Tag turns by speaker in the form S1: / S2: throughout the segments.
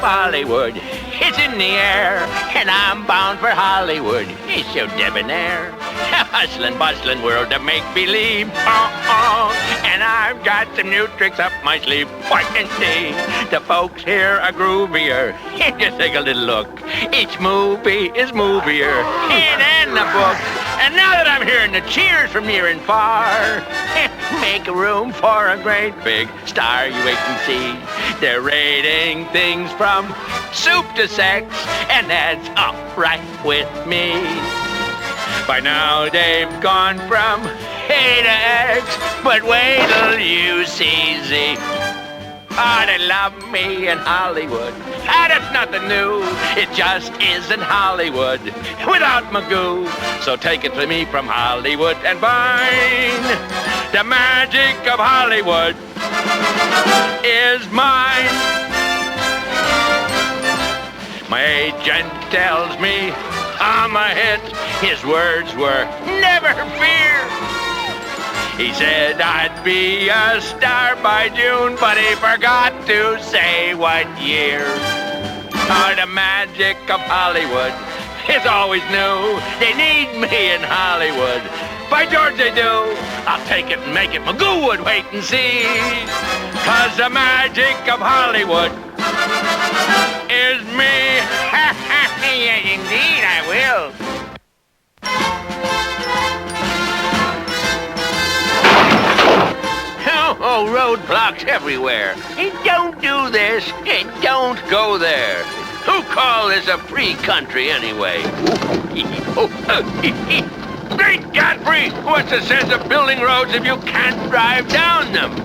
S1: Hollywood is in the air, and I'm bound for Hollywood. It's so debonair. A hustling, bustling world of make-believe. And I've got some new tricks up my sleeve. Watch and see. The folks here are groovier. Just take a little look. Each movie is movier. And the book. And now that I'm hearing the cheers from near and far, make room for a great big star, you wait and see. They're rating things from soup to sex, and that's all right with me. By now they've gone from A to X, but wait till you see Z. Oh, they love me in Hollywood. That's nothing new. It just isn't Hollywood without Magoo. So take it from me from Hollywood and find the magic of Hollywood is mine. My agent tells me I'm a hit. His words were, never fear. He said I'd be a star by June, but he forgot to say what year. Oh, the magic of Hollywood is always new. They need me in Hollywood. By George, they do. I'll take it and make it. Magoo would wait and see. 'Cause the magic of Hollywood is me. Yes, indeed, I will. Oh, roadblocks everywhere. Don't do this. Don't go there. Who called this a free country anyway? Great Godfrey! What's the sense of building roads if you can't drive down them?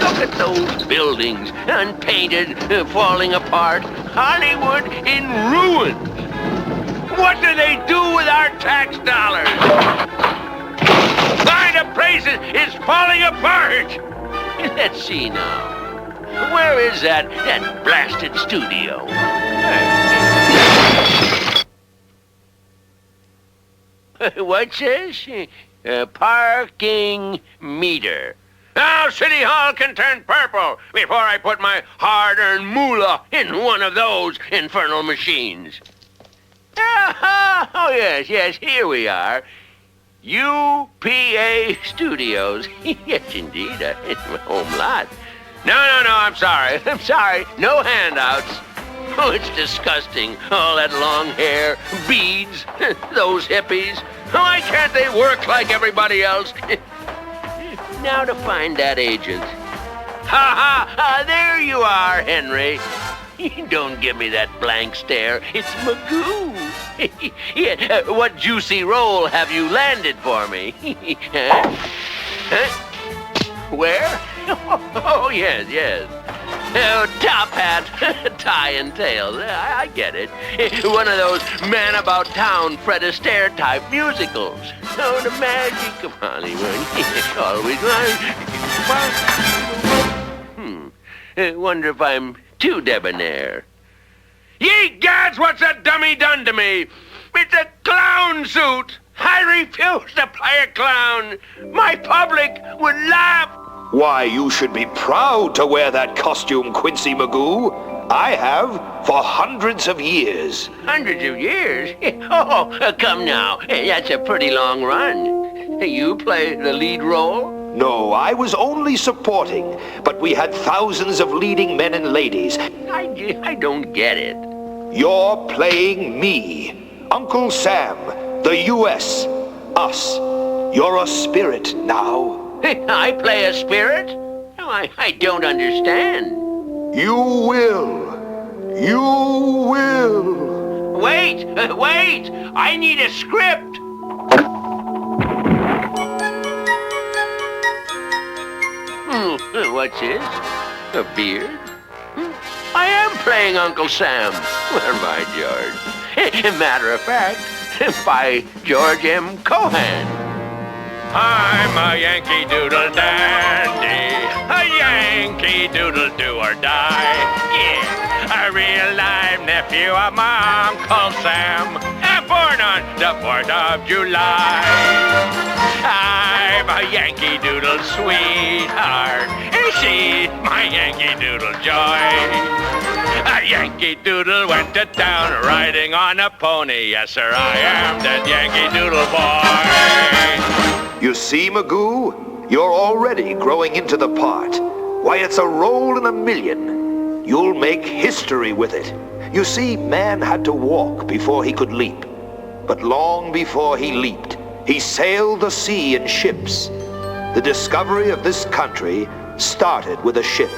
S1: Look at those buildings, unpainted, falling apart. Hollywood in ruins. What do they do with our tax dollars? Find a place is falling apart. Let's see now. Where is that blasted studio? What's this? Parking meter. Now City Hall can turn purple before I put my hard-earned moolah in one of those infernal machines. Oh, yes, here we are. UPA Studios. Yes, indeed, my home lot. No, I'm sorry. No handouts. Oh, it's disgusting. All that long hair, beads, those hippies. Why can't they work like everybody else? Now to find that agent. There you are, Henry. Don't give me that blank stare. It's Magoo. Yeah, what juicy roll have you landed for me? Huh? Where? Oh, yes. Oh, top hat, tie and tails. I get it. One of those man-about-town Fred Astaire type musicals. Oh, the magic of Hollywood. Always. Wonder if I'm too debonair. Ye gods, what's that dummy done to me? It's a clown suit. I refuse to play a clown. My public would laugh.
S2: Why, you should be proud to wear that costume, Quincy Magoo. I have for hundreds of years.
S1: Hundreds of years? Oh, come now. That's a pretty long run. You play the lead role?
S2: No, I was only supporting, but we had thousands of leading men and ladies.
S1: I don't get it.
S2: You're playing me, Uncle Sam, the U.S., us. You're a spirit now.
S1: I play a spirit? No, I don't understand.
S2: You will.
S1: Wait! I need a script. What's this? A beard? I am playing Uncle Sam. Well, by George. Matter of fact, by George M. Cohan. I'm a Yankee Doodle dandy, a Yankee Doodle do or die. Yeah, a real live nephew of my Uncle Sam, born on the 4th of July. I'm a Yankee Doodle sweetheart, see my Yankee Doodle joy. A Yankee Doodle went to town riding on a pony. Yes, sir, I am that Yankee Doodle boy.
S2: You see, Magoo? You're already growing into the part. Why, it's a role in a million. You'll make history with it. You see, man had to walk before he could leap. But long before he leaped, he sailed the sea in ships. The discovery of this country started with a ship.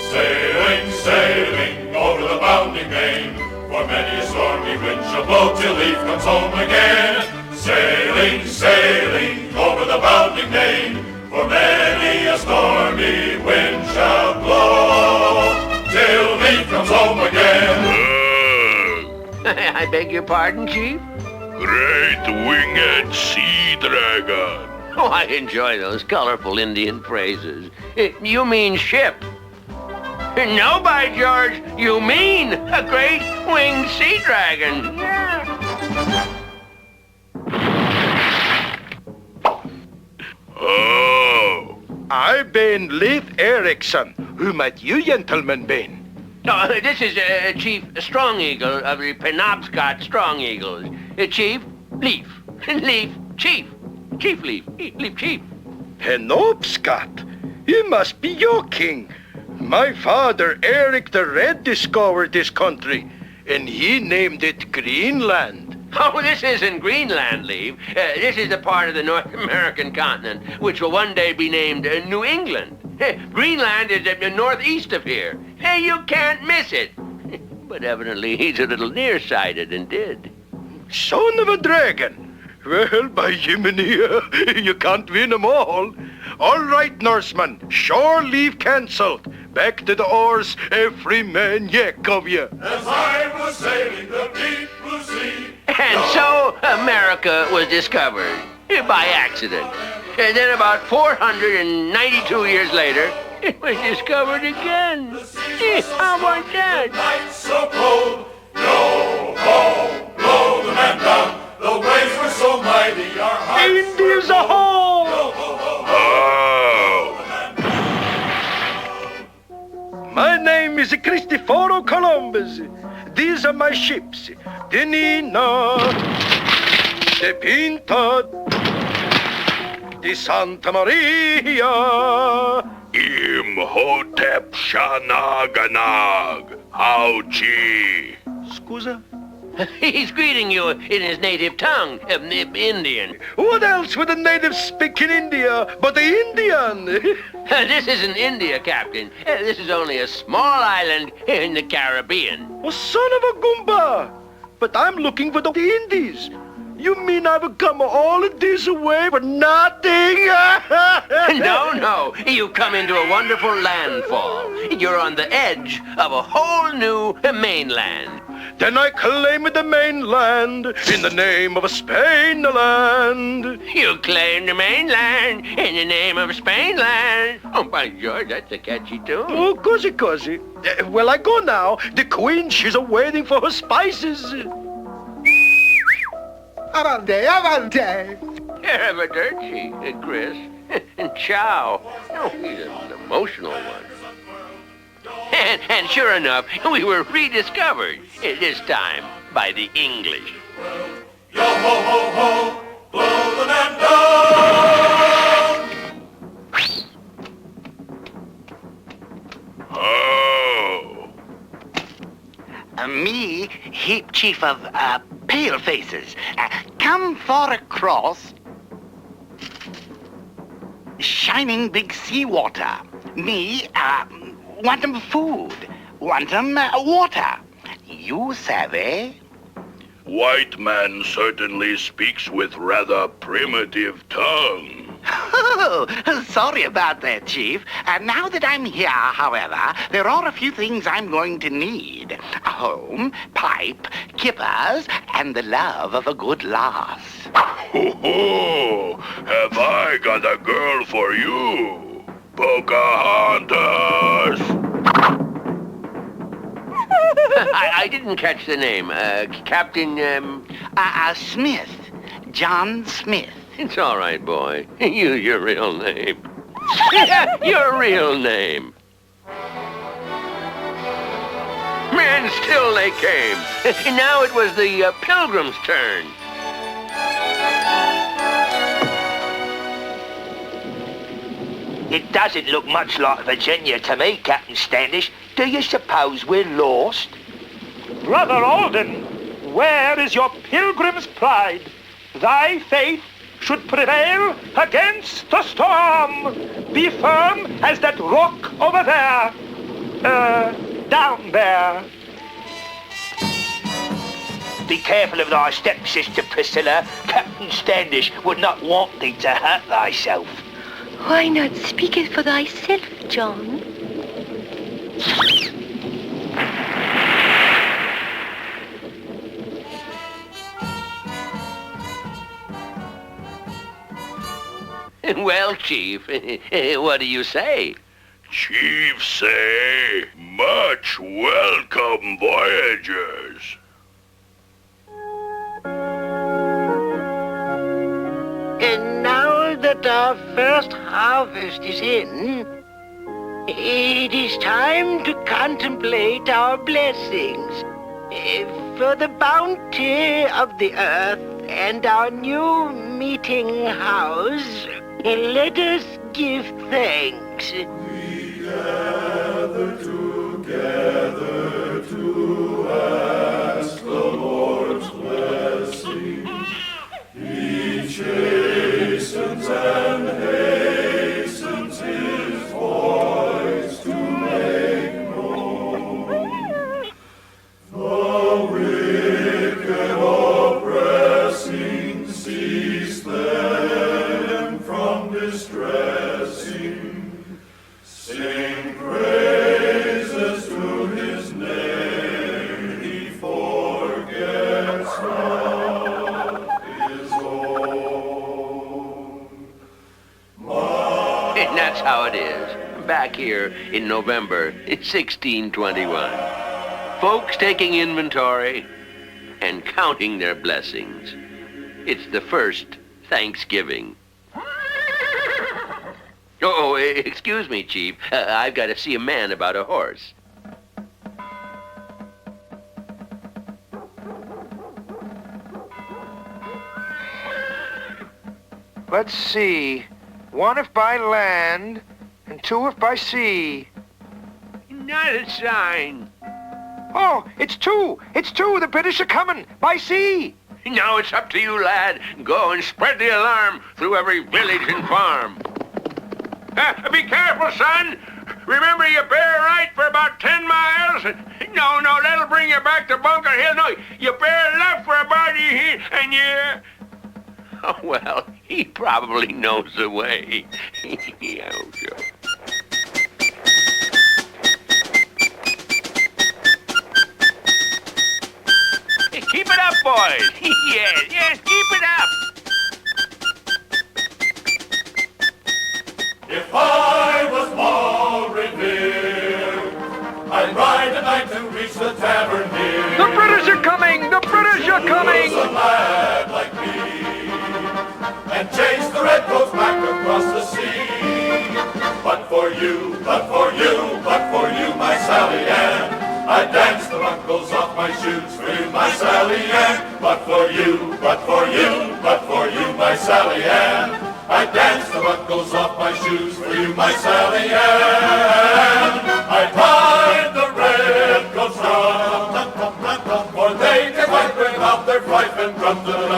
S3: Sailing, sailing over the bounding main, for many a stormy wind shall blow till Leaf comes home again. Sailing, sailing over the bounding main, for many a stormy wind shall blow till Leaf comes home again.
S1: I beg your pardon, Chief?
S3: Great winged sea dragon.
S1: Oh, I enjoy those colorful Indian phrases. You mean ship. No, by George, you mean a great winged sea dragon. Yeah.
S4: Oh. I've been Leif Erikson. Who might you gentlemen been?
S1: No, this is Chief Strong Eagle of the Penobscot Strong Eagles. Chief Leaf. Leaf Chief. Chief Leaf. Leaf Chief.
S4: Penobscot? You must be joking. My father, Eric the Red, discovered this country, and he named it Greenland.
S1: Oh, this isn't Greenland, Leaf. This is a part of the North American continent, which will one day be named New England. Greenland is northeast of here. Hey, you can't miss it. But evidently he's a little nearsighted and did.
S4: Son of a dragon. Well, by Jiminy, you can't win 'em all. All right, Norseman, shore leave cancelled. Back to the oars, every man yak of you.
S3: As I was sailing the deep blue sea.
S1: And so America was discovered by accident. And then about 492 years later, it was discovered again. How about that?
S3: Nights so cold. Yo ho, blow the man down. The waves were so mighty, our hearts
S4: India's a hole! My name is Cristoforo Columbus. These are my ships. The Nina, the Pinta, the Santa Maria.
S3: Imhotep Shanaganag. Howchi.
S4: Scusa?
S1: He's greeting you in his native tongue, Indian.
S4: What else would the natives speak in India but the Indian?
S1: This isn't India, Captain. This is only a small island in the Caribbean.
S4: Oh, son of a Goomba! But I'm looking for the Indies. You mean I've come all this way for nothing?
S1: No. You come into a wonderful landfall. You're on the edge of a whole new mainland.
S4: Then I claim the mainland in the name of Spainland.
S1: You claim the mainland in the name of Spainland. Oh, by George, that's a catchy tune.
S4: Oh, cozy. Well, I go now. The queen, she's waiting for her spices.
S1: Avante. Arrivederci, Chris. And ciao. No, he's an emotional one. And sure enough, we were rediscovered, this time by the English.
S3: Yo ho ho ho, blow the man down.
S5: Me, Heap Chief of Pale Faces. Come for a cross. Shining big seawater. Me, want 'em food. Want 'em water. You savvy?
S3: White man certainly speaks with rather primitive tongue.
S5: Oh, sorry about that, Chief. Now that I'm here, however, there are a few things I'm going to need. A home, pipe, kippers, and the love of a good lass.
S3: Ho ho! Have I got a girl for you? Pocahontas!
S1: I didn't catch the name. Captain,
S5: Smith. John Smith.
S1: It's all right, boy. Use your real name. Your real name. And still they came. Now it was the Pilgrim's turn.
S2: It doesn't look much like Virginia to me, Captain Standish. Do you suppose we're lost?
S6: Brother Alden, where is your pilgrim's pride? Thy faith should prevail against the storm. Be firm as that rock over there. Down there.
S2: Be careful of thy stepsister, Priscilla. Captain Standish would not want thee to hurt thyself.
S7: Why not speak it for thyself, John?
S1: Well, Chief, what do you say?
S4: Chief say, much welcome, voyagers.
S8: And now that our first harvest is in, it is time to contemplate our blessings. For the bounty of the earth and our new meeting house, let us give thanks.
S3: We gather together to ask the Lord's blessing. He chastens and hastens his voice to make known the wicked oppressing, cease them from distressing. Sing praises to his name, he forgets not his own.
S1: And that's how it is, back here in November 1621. Folks taking inventory and counting their blessings. It's the first Thanksgiving. Oh, excuse me, Chief. I've got to see a man about a horse.
S9: Let's see. 1 if by land, and 2 if by sea.
S1: Not a sign.
S9: Oh, it's 2! It's 2! The British are coming! By sea!
S1: Now it's up to you, lad. Go and spread the alarm through every village and farm. Be careful, son. Remember, you bear right for about 10 miles. No, that'll bring you back to Bunker Hill. No, you bear left for about and you... Oh, well, he probably knows the way. Yeah, oh, sure. Keep it up, boys. Yes, keep it up.
S3: If I was more revered, I'd ride at night to reach the tavern near.
S9: The British are coming! The British are coming!
S3: Who's a lad like me, and chase the redcoats back across the sea. But for you, my Sally Ann, I'd dance the buckles off my shoes for you, my Sally Ann. But for you, my Sally Ann, I'd dance the buckles off my shoes for you, my Sally Ann. I'd ride the redcoats round, for they can fight without their fife and drum, dum.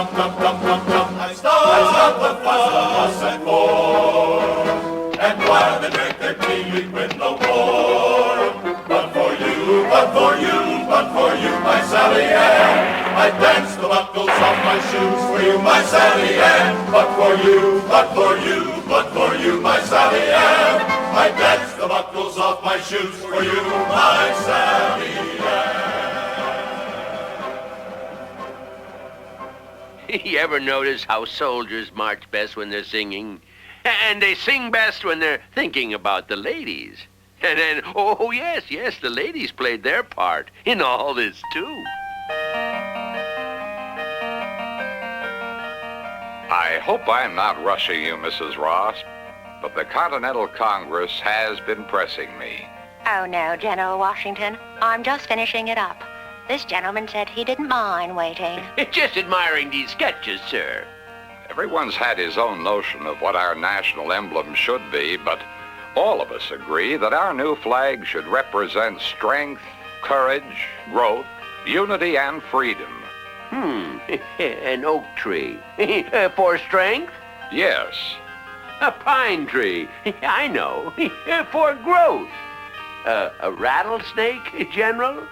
S3: I'd stop the fuss and war, and while they drink their tea, we'd win no more. But for you, my Sally Ann, I'd dance the buckles off my shoes for you, my Sally Ann. But for you, my Sally Ann, I'd dance the buckles off my shoes for you, my Sally Ann.
S1: You ever notice how soldiers march best when they're singing? And they sing best when they're thinking about the ladies. And then, oh yes, the ladies played their part in all this too.
S10: I hope I'm not rushing you, Mrs. Ross, but the Continental Congress has been pressing me.
S7: Oh, no, General Washington. I'm just finishing it up. This gentleman said he didn't mind waiting.
S1: Just admiring these sketches, sir.
S10: Everyone's had his own notion of what our national emblem should be, but all of us agree that our new flag should represent strength, courage, growth, unity, and freedom.
S1: An oak tree. For strength?
S10: Yes.
S1: A pine tree. I know. For growth. A rattlesnake, General?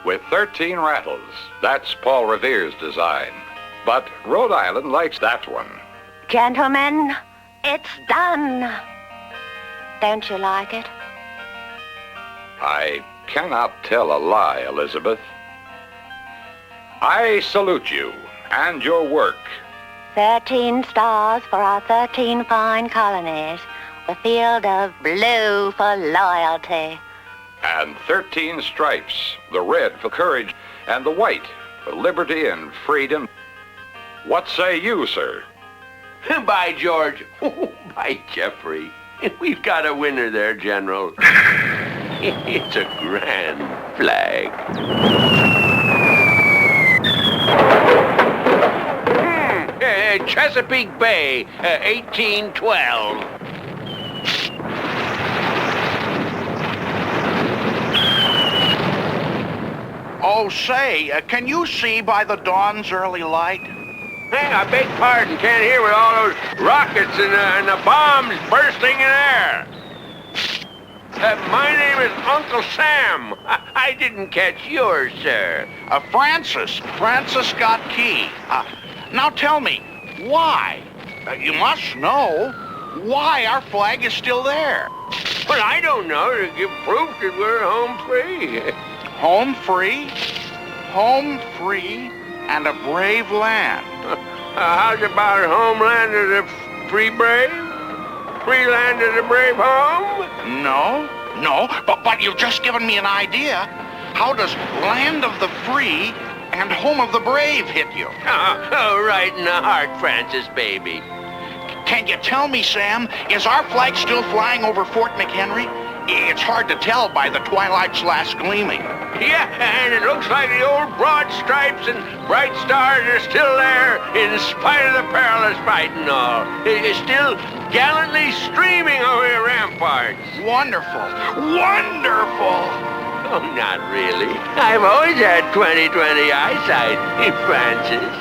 S10: With 13 rattles. That's Paul Revere's design. But Rhode Island likes that one.
S7: Gentlemen, it's done. Don't you like it?
S10: I cannot tell a lie, Elizabeth. I salute you and your work.
S7: 13 stars for our 13 fine colonies. The field of blue for loyalty.
S10: And 13 stripes, the red for courage and the white for liberty and freedom. What say you, sir?
S1: By George. By Jeffrey. We've got a winner there, General. It's a grand flag. Chesapeake Bay, 1812.
S5: Oh, say, can you see by the dawn's early light?
S1: Hey, I beg pardon. Can't hear with all those rockets and the bombs bursting in air. My name is Uncle Sam. I didn't catch yours, sir.
S5: Francis Scott Key. Now tell me, why? You must know why our flag is still there.
S1: Well, I don't know. To give proof that we're home free.
S5: Home free? Home free and a brave land.
S1: How's about homeland of the free brave? Free land of the brave home?
S5: No, but you've just given me an idea. How does land of the free and home of the brave hit you?
S1: Oh, right in the heart, Francis, baby.
S5: Can you tell me, Sam, is our flag still flying over Fort McHenry? It's hard to tell by the twilight's last gleaming.
S1: Yeah, and it looks like the old broad stripes and bright stars are still there in spite of the perilous fight and all. It's still gallantly streaming over the ramparts.
S5: Wonderful. Wonderful!
S1: Oh, not really. I've always had 20/20 eyesight, Francis.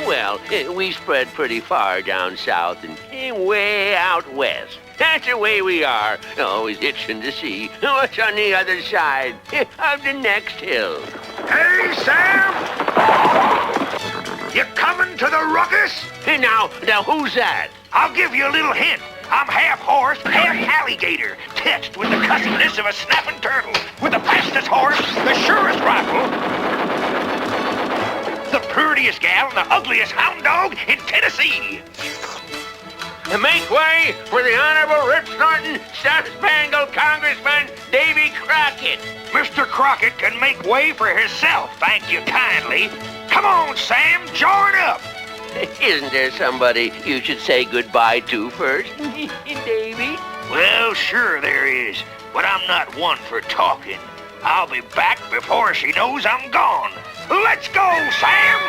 S1: Well, we spread pretty far down south and way out west. That's the way we are, always itching to see what's on the other side of the next hill.
S4: Hey, Sam! You coming to the ruckus?
S1: Now, who's that?
S4: I'll give you a little hint. I'm half horse, half alligator, touched with the cussingness of a snapping turtle, with the fastest horse, the surest rifle, the prettiest gal, and the ugliest hound dog in Tennessee.
S1: Make way for the Honorable Rip-Snorting, Star-Spangled Congressman Davy Crockett.
S4: Mr. Crockett can make way for himself, thank you kindly. Come on, Sam, join up.
S1: Isn't there somebody you should say goodbye to first, Davy?
S4: Well, sure there is, but I'm not one for talking. I'll be back before she knows I'm gone. Let's go, Sam!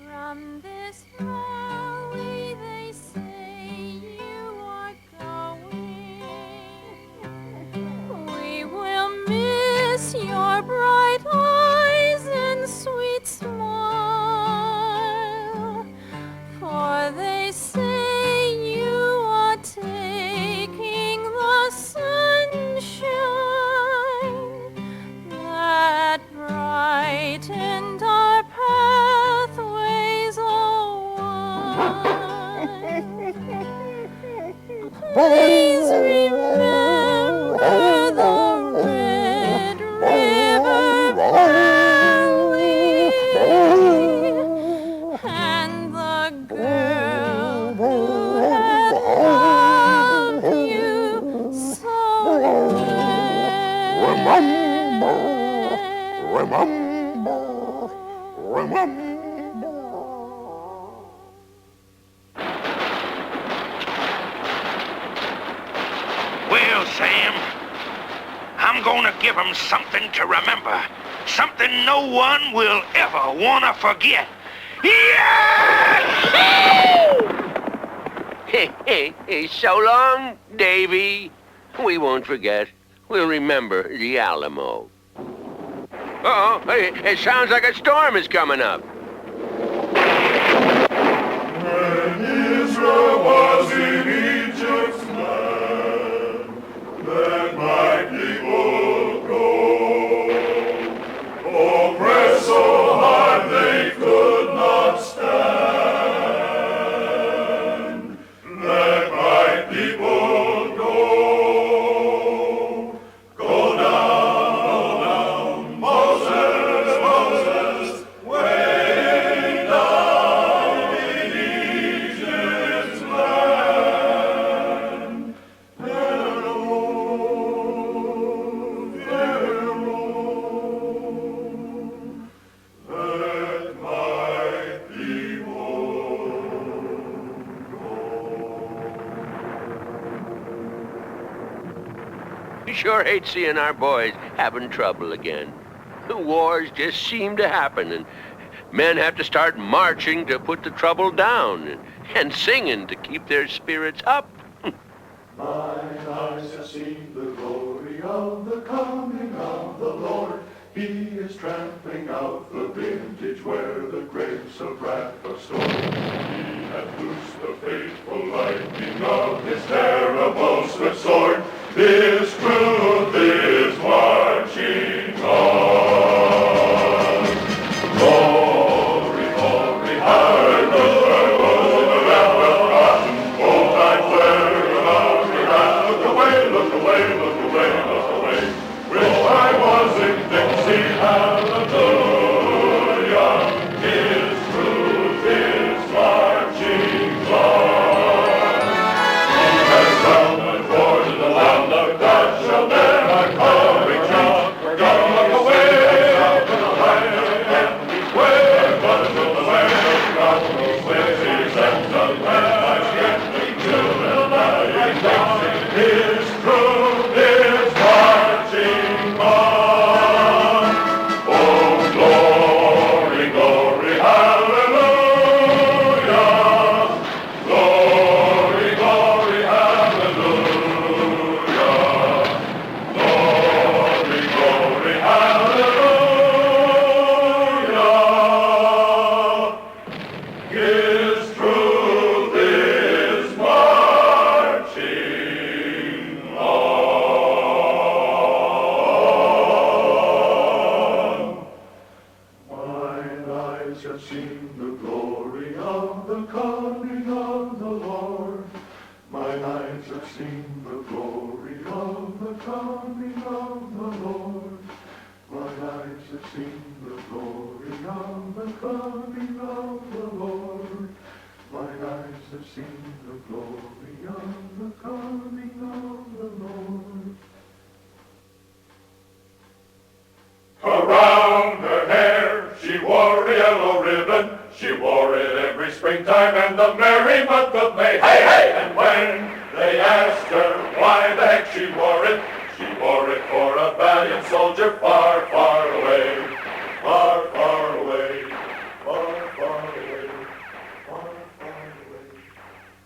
S11: From this valley they say you are going. We will miss your bright eyes and sweet smile, for they say you are taking the sunshine that brightened our pathways Please remember the Red River Valley and the girl who has
S4: Well, Sam, I'm gonna give 'em something to remember. Something no one will ever wanna forget. Yeah!
S1: Hey, so long, Davy. We won't forget. We'll remember the Alamo. Uh-oh, hey, it sounds like a storm is coming up.
S3: When Israel was in Egypt's land, let my people go. Oppressed so hard they could not stand. Let my people go. Go down, Moses, way down in Egypt's land. There alone, let my people
S1: We sure hate seeing our boys having trouble again. The wars just seem to happen, and men have to start marching to put the trouble down, and singing to keep their spirits up.
S3: Mine eyes have seen the glory of the coming of the Lord. He is trampling out the vintage where the grapes of wrath are stored. He hath loosed the fateful lightning of his terrible swift sword. His truth is marching on. Glory, glory, hallelujah. Old times where about the wrath. Look away, look away, look away, look away. Wish I was in Dixie, hallelujah. His truth is marching on. He has come and born in the land of God shall never come return. God, look away, look away, where was the way of God? Where is that the land yet we do His truth is marching on. Oh, glory, glory, hallelujah. Glory, glory, hallelujah. Glory, glory, hallelujah. His truth is marching on. Mine eyes have seen the glory of the coming of the Lord. Mine eyes have seen the glory of the coming of the Lord. Mine eyes have seen the glory of the coming of the Lord. Mine eyes have seen the glory of the coming of the Lord. Around her hair she wore a yellow ribbon. She wore it every springtime and the merry month of May. Hey, hey! And when they asked her why the heck she wore it for a valiant soldier far, far away. Far, far away. Far, far away. Far, far away.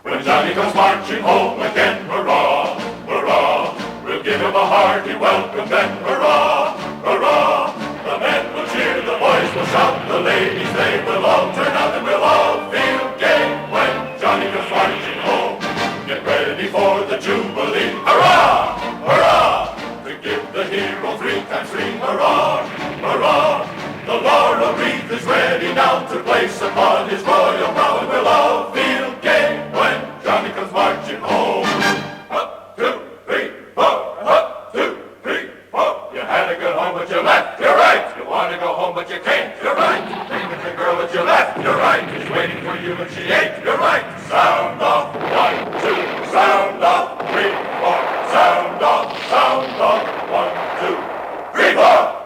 S3: When Johnny comes marching home again, hurrah, hurrah, we'll give him a hearty welcome then, hurrah, hurrah. The men will cheer, the boys will shout, the ladies they will all turn out and we'll all feel gay when Johnny comes marching home. Get ready for the Jubilee, hurrah, hurrah, to give the hero 3 times 3, hurrah, hurrah. The laurel wreath is ready now to place upon his royal brow and we'll all feel gay when Johnny comes marching home. 1, 2, 3, 4, 1, 2, 3, 4. You had a good home but you left, you're right. You want to go home but you can't, you're right. Think of the girl that you left, you're right. She's waiting for you and she ain't, you're right. Sound off, 1, 2, sound off, 3, 4. Sound off, 1, 2, 3, 4.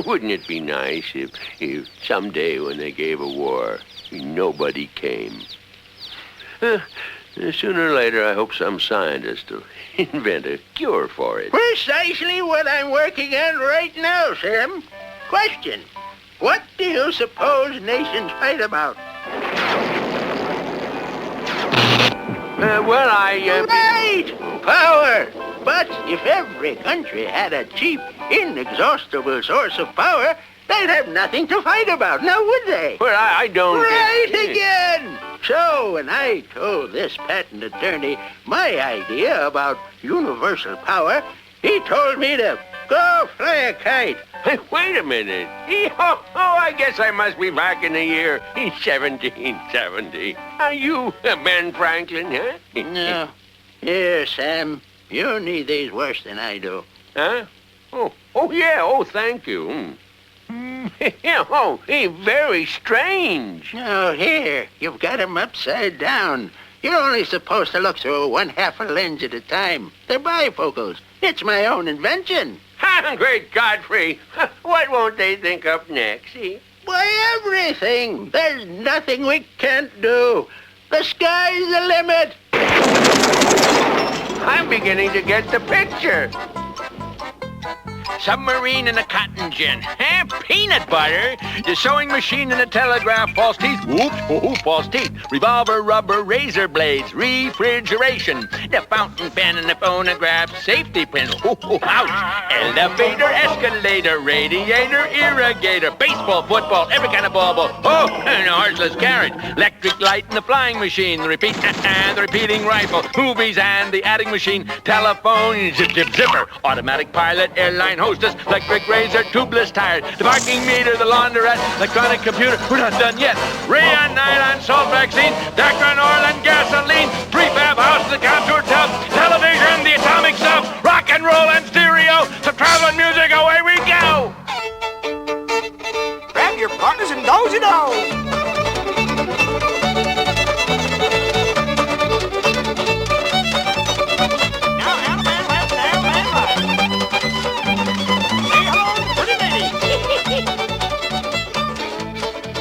S1: Wouldn't it be nice if someday when they gave a war, nobody came? Sooner or later, I hope some scientist will invent a cure for it.
S8: Precisely what I'm working on right now, Sam. Question. What do you suppose nations fight about? Right! Power! But if every country had a cheap, inexhaustible source of power, they'd have nothing to fight about, now would they?
S1: Well, I don't...
S8: Right again! So when I told this patent attorney my idea about universal power, he told me to go fly a kite.
S1: Hey, wait a minute. I guess I must be back in the year 1770. Are you Ben Franklin, huh?
S8: No. Here, Sam. You need these worse than I do.
S1: Huh? Oh, yeah. Oh, thank you. Very strange.
S8: Oh, here. You've got 'em upside down. You're only supposed to look through one half a lens at a time. They're bifocals. It's my own invention.
S1: Great Godfrey. What won't they think up next, see?
S8: Why, everything. There's nothing we can't do. The sky's the limit.
S1: I'm beginning to get the picture. Submarine and a cotton gin. Peanut butter. The sewing machine and the telegraph. False teeth. Whoops. False teeth. Revolver, rubber, razor blades. Refrigeration. The fountain pen and the phonograph. Safety pin. Ouch. Elevator, escalator, radiator, irrigator. Baseball, football, every kind of ball. And a horseless carriage. Electric light and the flying machine. The repeat and the repeating rifle. Movies and the adding machine. Telephone, zipper. Automatic pilot, airline hostess, electric razor, tubeless tires, the parking meter, the laundrette, electronic computer, we're not done yet. Rayon, nylon, salt vaccine, Dacron, oil and gasoline, prefab house, the contour tub, television, the atomic sub, rock and roll and stereo, some traveling music, away we go!
S12: Grab your partners and dozy-do!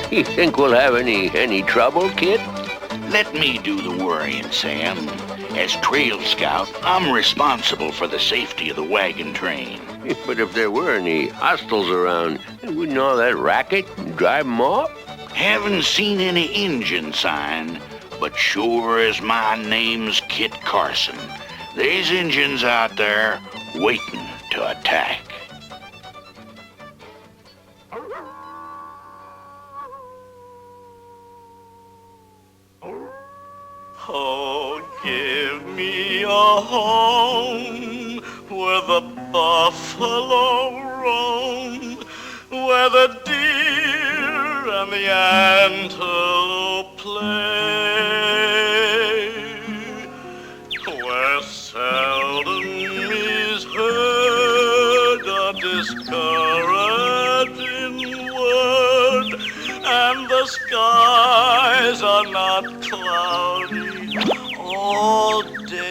S1: You think we'll have any trouble, kid?
S5: Let me do the worrying, Sam. As trail scout, I'm responsible for the safety of the wagon train.
S1: But if there were any hostiles around, wouldn't all that racket drive them off?
S5: Haven't seen any engine sign, but sure as my name's Kit Carson, there's engines out there waiting to attack.
S3: Oh, give me a home where the buffalo roam, where the deer and the antelope play, where seldom is heard a discouraging word, and the skies are not cloudy all day.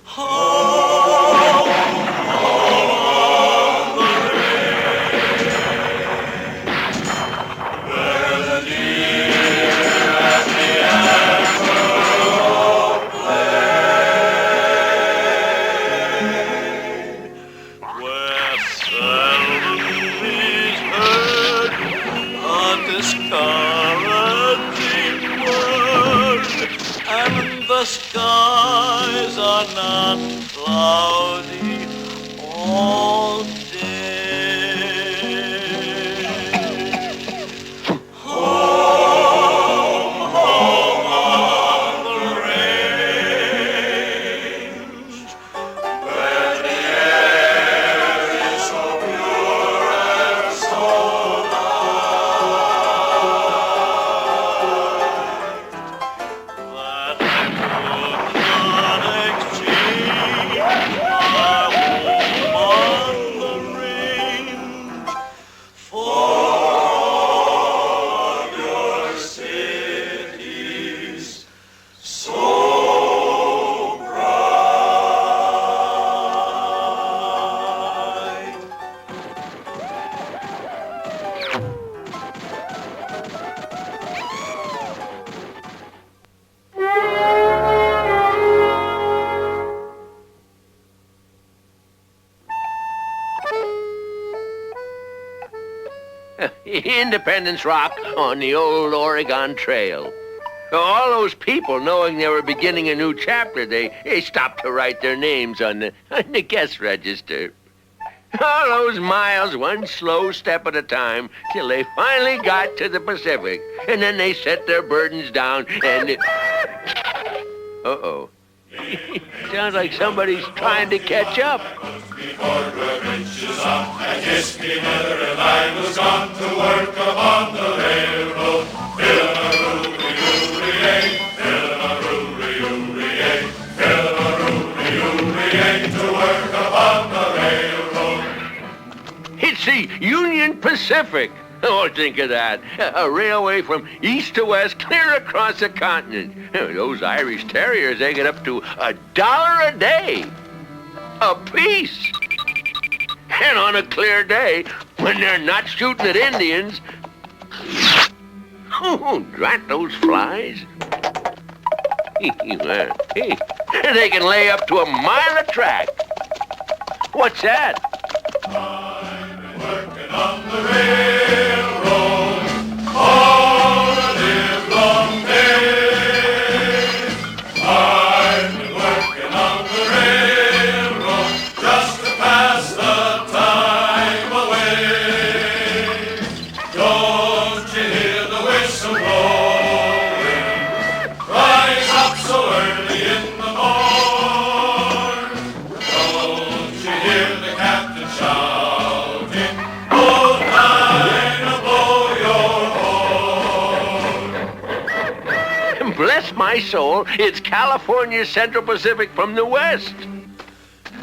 S3: Home, along the range, where the deer and the antelope play, where seldom is heard a discouraging
S1: Independence Rock on the old Oregon Trail. All those people, knowing they were beginning a new chapter, they stopped to write their names on the guest register. All those miles, one slow step at a time, till they finally got to the Pacific. And then they set their burdens down and... Uh-oh. Sounds like somebody's trying to catch up.
S3: Before the bridges up, and kissed me mother, and I was gone to work upon the railroad. To work upon the railroad.
S1: It's the Union Pacific. Oh, think of that. A railway from east to west, clear across the continent. Those Irish Terriers, they get up to $1 a day. A piece. And on a clear day, when they're not shooting at Indians, oh, drat those flies. They can lay up to a mile of track. What's that?
S3: I've been working on the railroad all the livelong day. I've been working on the railroad just to pass the time away. Don't you hear the whistle blowing? Rise up so early in the morn. Don't you hear the captain shouting, "Oh, Dinah, blow your horn."
S1: Bless my soul, it's California Central Pacific from the west.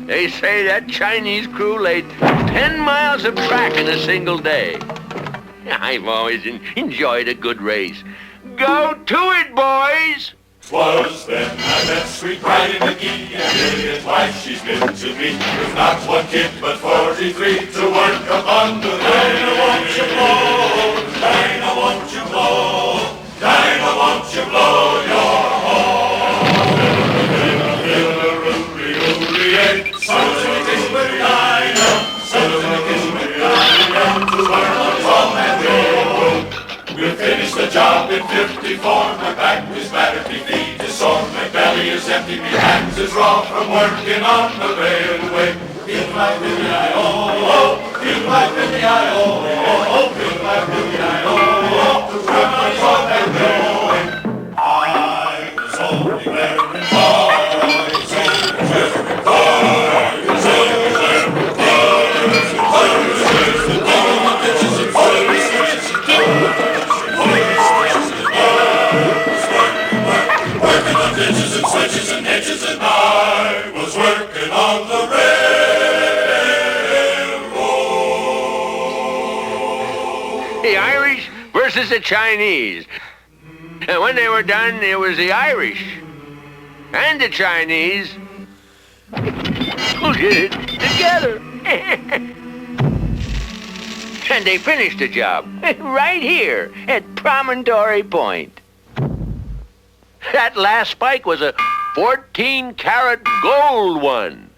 S1: They say that Chinese crew laid 10 miles of track in a single day. I've always enjoyed a good race. Go to it, boys!
S3: 'Twas then I met sweet Bridie McGee, a brilliant wife she's been to me, with not one kid but 43 to work upon the Dinah, won't you blow? Dinah, won't you blow? Dinah, won't you blow your horn? Fiddle-a-roo-ree-oo-ree-ay, kiss with Dinah, kiss with Dinah, to work upon that railroad. We'll finish the job in 54. My back is battered, me feet is sore, my belly is empty, me hands is raw from working on the railway. Feel my Billy, I-oh, feel my Billy, I-oh, feel my Billy, I-oh, to work upon that railway. I was only wearing boys, ditches and switches and hitches, and I was working on the railroad.
S1: The Irish versus the Chinese. And when they were done, it was the Irish and the Chinese who did it together. And they finished the job right here at Promontory Point. That last spike was a 14-karat gold one.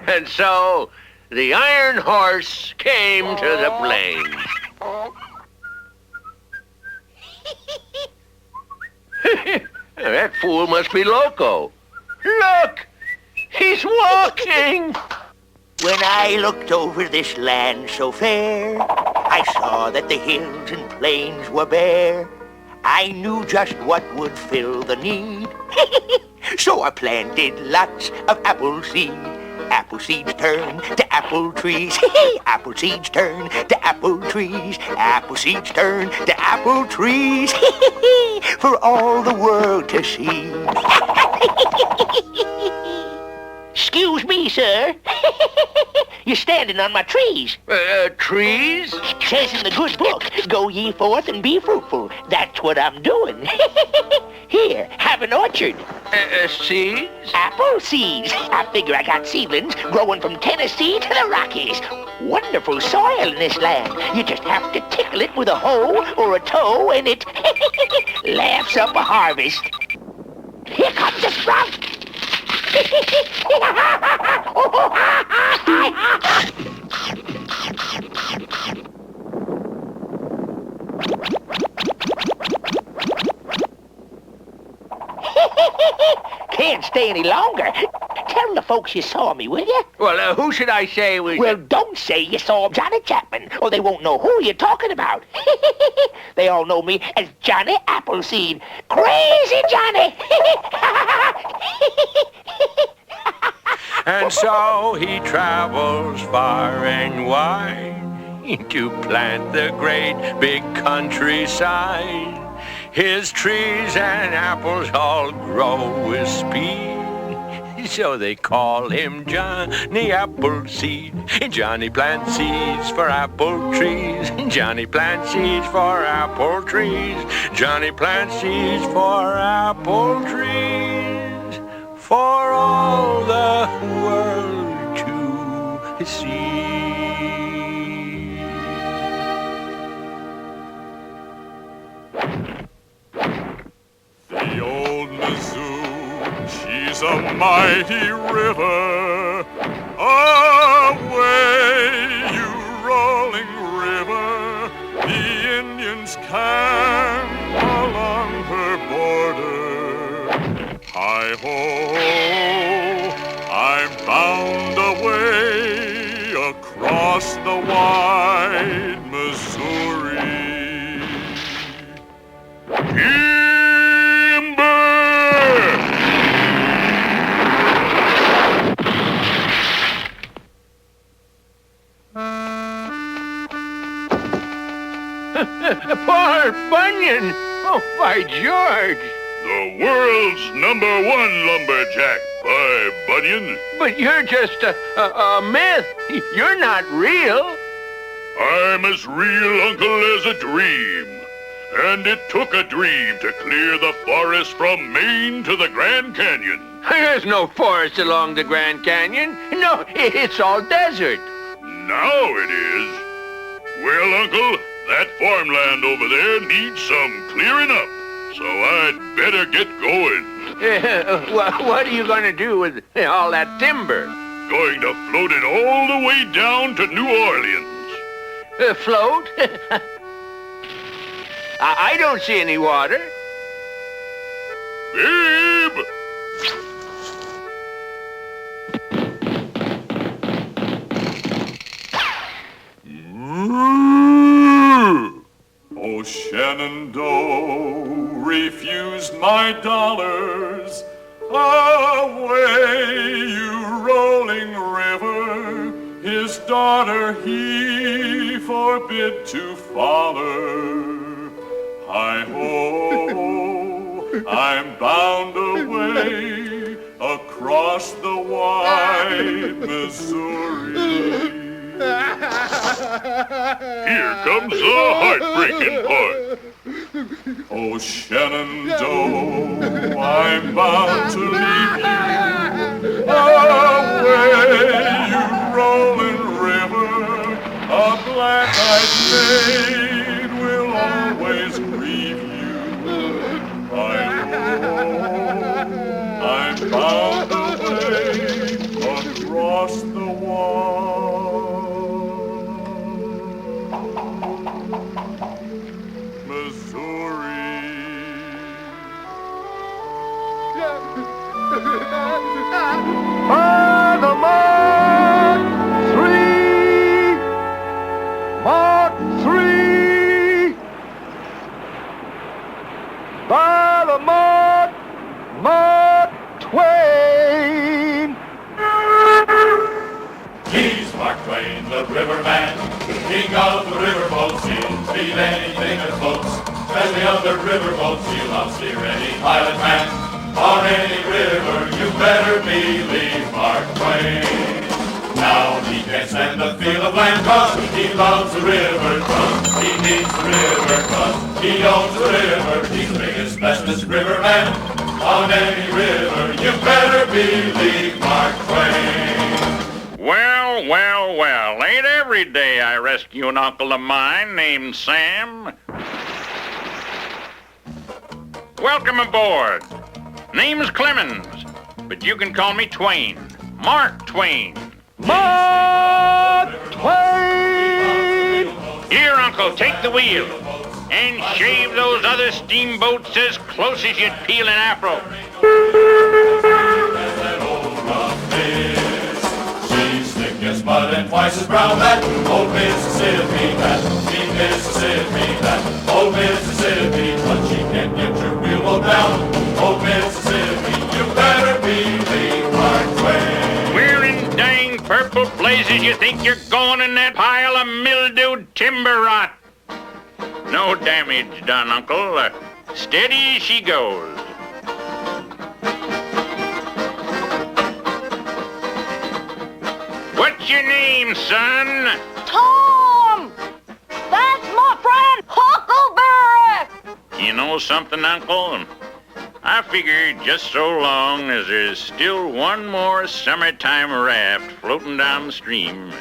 S1: And so, the Iron Horse came to the plains. That fool must be loco. Look! He's walking!
S8: When I looked over this land so fair, I saw that the hills and plains were bare. I knew just what would fill the need. So I planted lots of apple seed. Apple seeds turn to apple trees. Apple seeds turn to apple trees. Apple seeds turn to apple trees. For all the world to see. Excuse me, sir. You're standing on my trees.
S1: Trees?
S8: Says in the good book, go ye forth and be fruitful. That's what I'm doing. Here, have an orchard.
S1: Seeds?
S8: Apple seeds. I figure I got seedlings growing from Tennessee to the Rockies. Wonderful soil in this land. You just have to tickle it with a hoe or a toe and it laughs up a harvest. Here comes the sprout. Can't stay any longer. Tell the folks you saw me, will you?
S1: Well, who should I say was...
S8: Well, don't say you saw Johnny Chapman, or they won't know who you're talking about. They all know me as Johnny Appleseed. Crazy Johnny!
S13: And so he travels far and wide to plant the great big countryside. His trees and apples all grow with speed, so they call him Johnny Appleseed. Johnny plants seeds for apple trees. Johnny plants seeds for apple trees. Johnny plants seeds for apple trees for all the world to see.
S3: The old Magoo, she's a mighty river. Away, you rolling river. The Indians camp along her border. Hi-ho, I'm bound away across the wide Missouri.
S1: Poor Bunyan! Oh, by George!
S3: The world's #1 lumberjack, by Bunyan.
S1: But you're just a myth. You're not real.
S3: I'm as real, Uncle, as a dream. And it took a dream to clear the forest from Maine to the Grand Canyon.
S1: There's no forest along the Grand Canyon. No, it's all desert.
S3: Now it is. Well, Uncle, that farmland over there needs some clearing up, so I'd better get going.
S1: What are you going to do with all that timber?
S3: Going to float it all the way down to New Orleans.
S1: Float? I don't see any water.
S3: Babe! Oh, Shenandoah refused my dollars. Away, you rolling river. His daughter he forbid to father. Hi-ho, I'm bound away across the wide Missouri. Here comes the heartbreaking part. Oh, Shenandoah, I'm bound to leave you. Away, you rolling river, a black-eyed maid will always grieve you. I'm bound away across the wall.
S4: By the Mark 3! Mark 3! By the Mark Twain!
S3: He's Mark Twain, the riverman, king of the riverboats. He'll steal anything that floats. As the other riverboats, he'll outsteer any pilot man. On any river, you better believe Mark Twain. Now he can't stand the feel of land, 'cause he loves the river, 'cause he needs the river, 'cause he owns the river. He's the biggest bestest riverman on any river. You better believe Mark Twain.
S10: Well, well, well, ain't every day I rescue an uncle of mine named Sam. Welcome aboard. Name's Clemens, but you can call me Twain. Mark Twain.
S6: Mark Twain!
S10: Here, Uncle, take the wheel and shave those other steamboats as close as you'd peel an afro.
S3: She's thick as mud and twice as brown, that old Mississippi, that deep Mississippi, that old Mississippi, but she can't get your wheelboat down. Old Mississippi, you better believe Mark Twain.
S10: Where in dang purple blazes you think you're going in that pile of mildewed timber rot? No damage done, Uncle. Steady as she goes. What's your name, son?
S11: Tom! That's my friend Huckleberry!
S10: You know something, Uncle? I figured just so long as there's still one more summertime raft floating down the stream,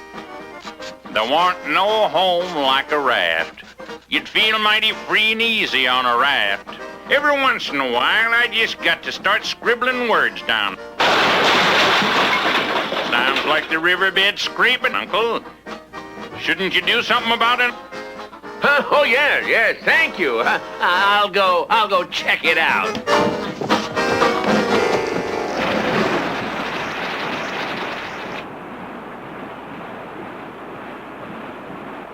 S10: there warn't no home like a raft. You'd feel mighty free and easy on a raft. Every once in a while, I just got to start scribbling words down. Sounds like the riverbed scraping, Uncle. Shouldn't you do something about it?
S1: Oh, yeah, thank you. I'll go check it out.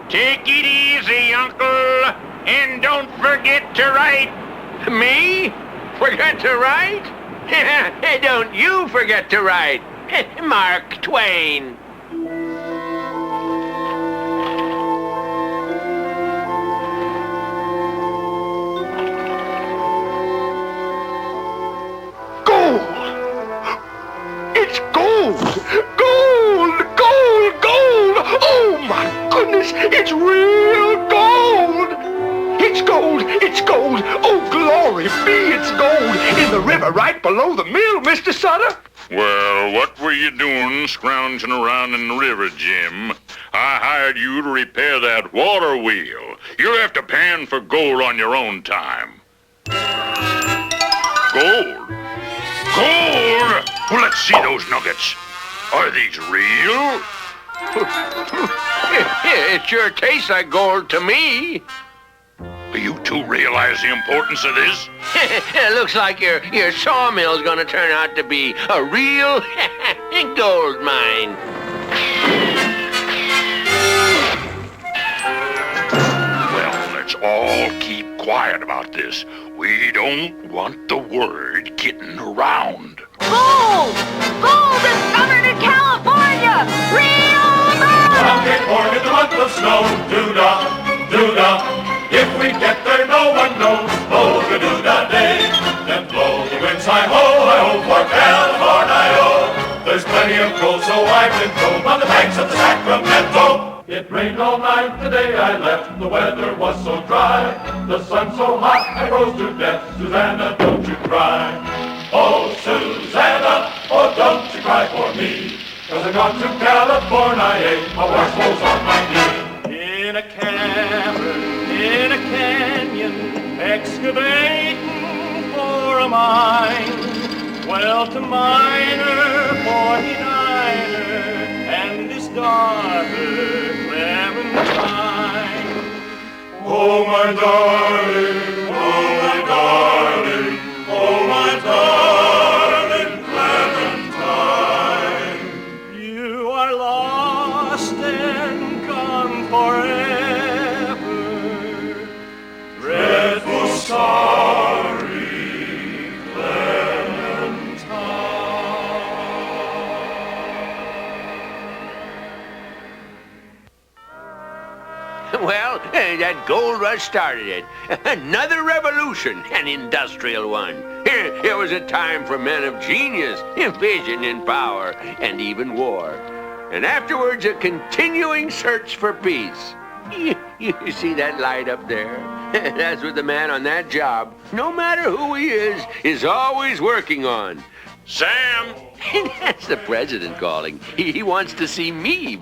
S10: Take it easy, Uncle, and don't forget to write.
S1: Me? Forget to write? Don't you forget to write. Mark Twain.
S4: It's gold! Gold! Gold! Gold! Oh, my goodness! It's real gold! It's gold! It's gold! Oh, glory be, it's gold! In the river right below the mill, Mr. Sutter!
S10: Well, what were you doing scrounging around in the river, Jim? I hired you to repair that water wheel. You'll have to pan for gold on your own time. Gold? Gold? Well, let's see those nuggets. Are these real?
S1: It sure tastes like gold to me.
S10: You two realize the importance of this?
S1: It looks like your sawmill's gonna turn out to be a real gold mine.
S10: Well, let's all keep quiet about this. We don't want the word getting around.
S11: Gold! Gold is discovered in California! Real gold!
S3: From Cape Horn in the month of snow, doo-dah, doo-dah. If we get there, no one knows. Oh, the doo-dah day. Then blow the winds hi-ho for California. There's plenty of gold, so I've been told, on the banks of the Sacramento. It rained all night the day I left. The weather was so dry. The sun so hot, I froze to death. Susanna, don't you cry. Oh, Susanna, oh, don't you cry for me. 'Cause I've gone to California, my wash clothes on my knee.
S6: In a cavern, in a canyon, excavating for a mine. Well, to miner, 49er, and his daughter, Clementine.
S3: Oh, my darling, oh, my darling, oh, my darling Clementine.
S6: You are lost and gone forever.
S3: Dreadful sorry, Clementine.
S1: Well, that gold rush started it. Another revolution, an industrial one. Here was a time for men of genius, vision and power, and even war. And afterwards, a continuing search for peace.
S13: You see that light up there? That's what the man on that job, no matter who he is always working on.
S10: Sam!
S13: That's the president calling. He wants to see me.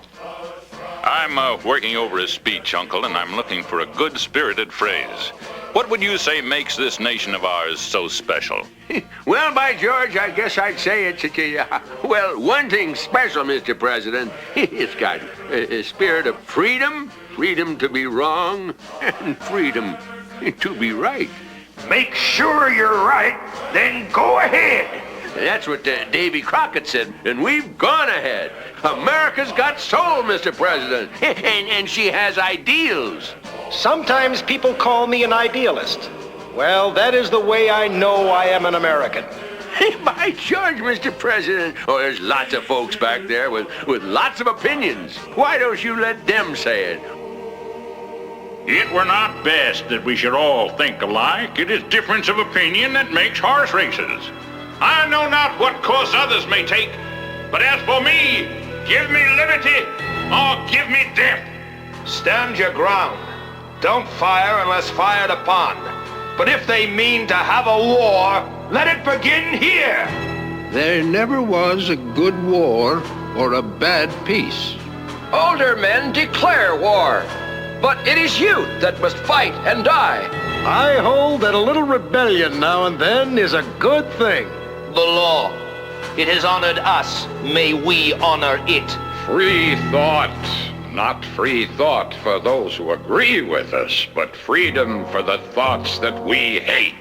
S10: I'm working over his speech, Uncle, and I'm looking for a good-spirited phrase. What would you say makes this nation of ours so special?
S13: Well, by George, I guess I'd say it's, well, one thing special, Mr. President. It's got a spirit of freedom, freedom to be wrong, and freedom to be right.
S4: Make sure you're right, then go ahead.
S13: That's what Davy Crockett said, and we've gone ahead. America's got soul, Mr. President, and she has ideals.
S14: Sometimes people call me an idealist. Well, that is the way I know I am an American.
S13: By George, Mr. President. Oh, there's lots of folks back there with lots of opinions. Why don't you let them say it?
S15: It were not best that we should all think alike. It is difference of opinion that makes horse races. I know not what course others may take, but as for me, give me liberty or give me death.
S4: Stand your ground. Don't fire unless fired upon. But if they mean to have a war, let it begin here.
S16: There never was a good war or a bad peace.
S17: Older men declare war, but it is youth that must fight and die.
S14: I hold that a little rebellion now and then is a good thing.
S2: The law. It has honored us. May we honor it.
S10: Free thought. Not free thought for those who agree with us, but freedom for the thoughts that we hate.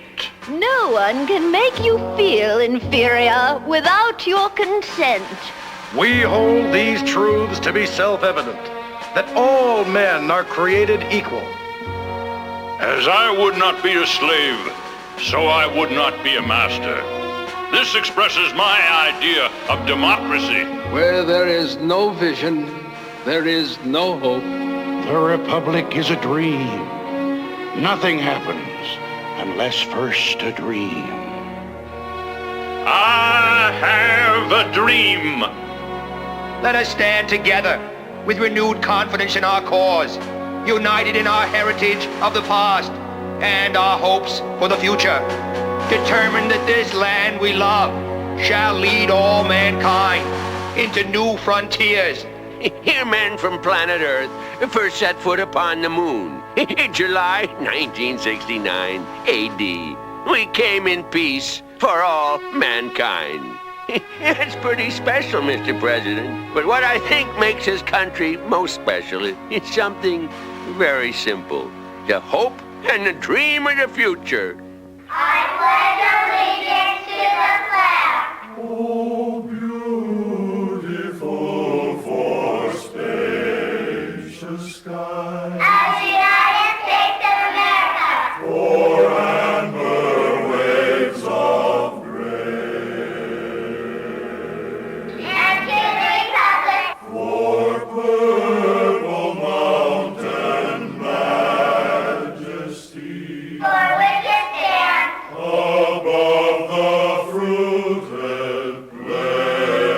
S7: No one can make you feel inferior without your consent.
S14: We hold these truths to be self-evident, that all men are created equal.
S15: As I would not be a slave, so I would not be a master. This expresses my idea of democracy.
S16: Where there is no vision, there is no hope.
S6: The Republic is a dream. Nothing happens unless first a dream.
S15: I have a dream.
S2: Let us stand together with renewed confidence in our cause, united in our heritage of the past and our hopes for the future, determined that this land we love shall lead all mankind into new frontiers.
S13: Here men from planet Earth first set foot upon the moon in July 1969 AD. We came in peace for all mankind. It's pretty special, Mr. President. But what I think makes this country most special is something very simple. The hope and the dream of the future.
S11: I pledge allegiance to the flag.
S3: Oh, beautiful for spacious skies.
S11: As the United States of America.
S3: For amber waves of grace.
S11: And to the republic.
S3: For purple mountain majesty.
S11: For which it stands.
S3: Above the fruited plain.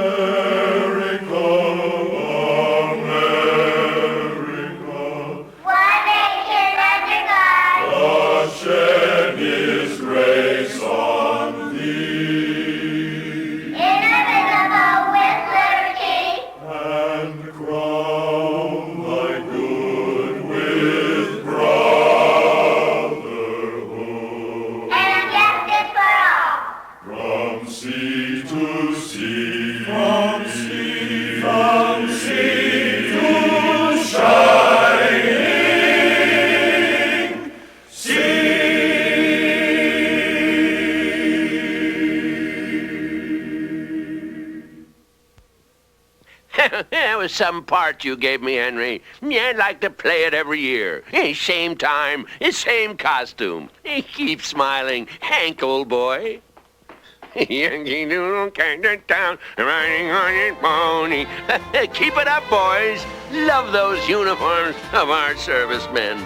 S3: America, America,
S11: One nation under God.
S3: God shed His grace on thee,
S11: Indivisible with liberty.
S3: and crown thy good with brotherhood.
S11: And justice for all.
S3: From sea to sea, from sea to shining
S13: That was some part you gave me, Henry. I'd like to play it every year. Same time, same costume. Keep smiling, Hank, old boy. Yankee Doodle came to town, riding on his pony. Keep it up, boys. Love those uniforms of our servicemen.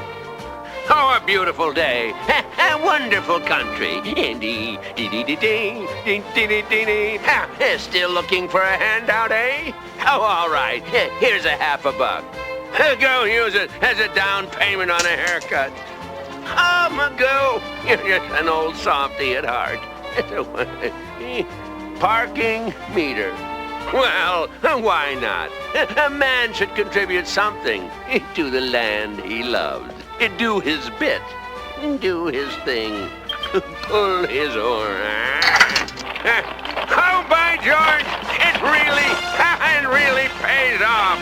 S13: Oh, a beautiful day. A wonderful country. Still looking for a handout, eh? Oh, all right. Here's $50. Go use it as a down payment on a haircut. Oh, Magoo, you're just an old softy at heart. Parking meter. Well, why not? A man should contribute something to the land he loves. Do his bit. Do his thing. Pull his horn. Oh, by George, it really pays off.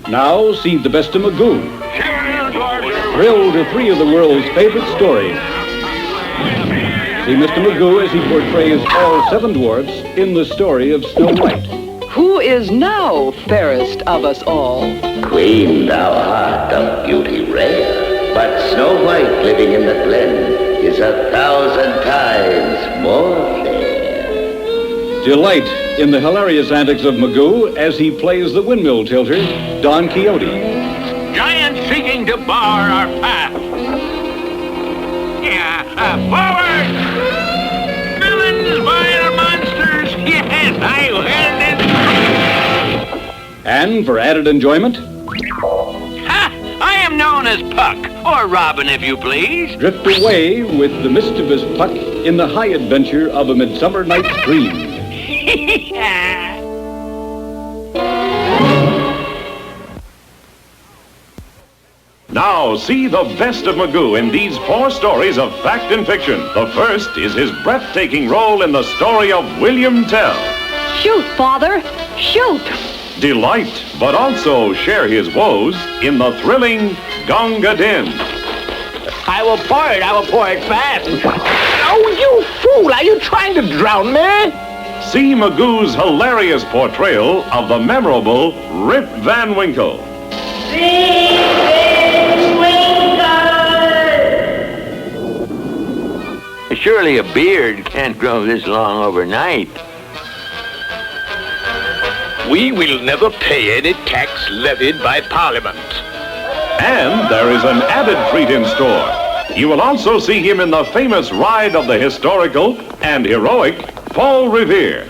S18: Now see the best of Magoo. Thrill to three of the world's favorite stories. See Mr. Magoo as he portrays all 7 dwarfs in the story of Snow White.
S19: Who is now fairest of us all?
S20: Queen, thou art of beauty rare, but Snow White living in the glen is 1,000 times more fair.
S18: Delight in the hilarious antics of Magoo as he plays the windmill tilter, Don Quixote.
S1: Giants seeking to bar our path. Forward! Villains, vile monsters! Yes, I will it.
S18: And for added enjoyment,
S1: I am known as Puck, or Robin if you please.
S18: drift away with the mischievous Puck in the high adventure of A Midsummer Night's Dream.
S21: Now see the best of Magoo in these 4 stories of fact and fiction. The first is his breathtaking role in the story of William Tell.
S19: Shoot, Father! Shoot!
S21: Delight, but also share his woes in the thrilling Gunga Din.
S1: I will pour it fast.
S22: Oh, you fool! Are you trying to drown me?
S21: See Magoo's hilarious portrayal of the memorable Rip Van Winkle.
S1: Surely a beard can't grow this long overnight.
S22: We will never pay any tax levied by Parliament.
S21: And there is an added treat in store. You will also see him in the famous ride of the historical and heroic Paul Revere.